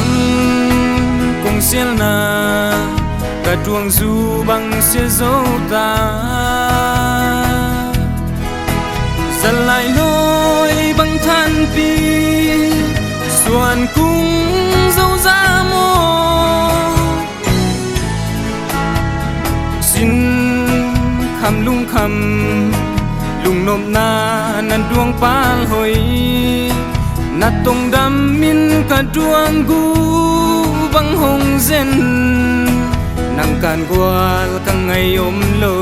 nắng cùng xiên na cả chuông du bằng xiên dấu ta dần lại lối bằng than pi xuân cung dấu ra mô xin khăm lung nôm na nan duang pal hoi na tong dam min ka duang gu bang hong zen nang kan gwal ka ngai om lo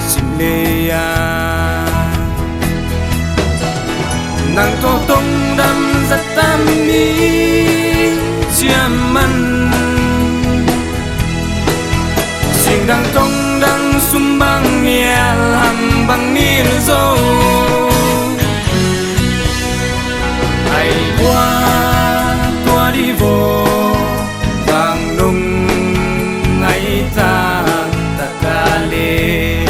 xin le ya nang to tong dam za tam mi chiam man sing dang tong dang sum bang miel ham bang nil zo ai qua tua đi vô vàng nung ngày ta ta ca lê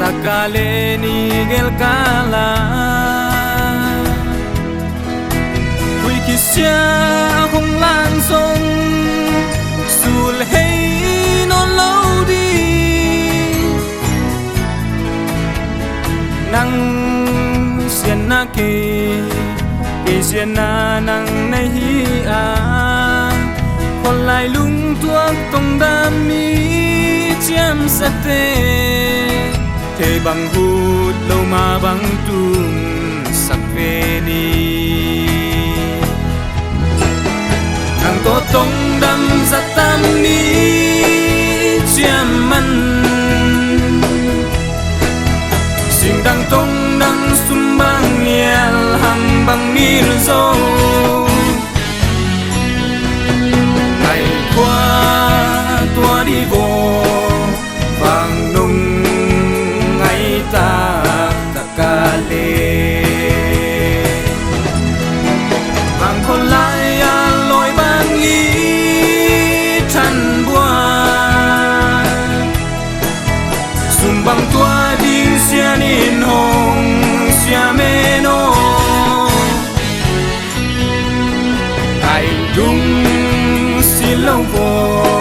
ta ca lê ni gel kala quy kỳ xia không lan sông sul hey non lâu đi nang xiên na kê xiên na nang nay hi a còn lại lung tuang tông đam mi chiam sa te thế bằng hút lâu mà bằng tung sắc về đi nàng có tông đâm ra tam mi chiam man xin đang tông đang sum bang miel ham bang nil zo ngày qua tua đi vô vàng nung ngày ta ta ca lê vàng còn lại lối bang ý chăn bua sum bang tua đi xian in hồng xia mê nô ai đúng xin lâu vô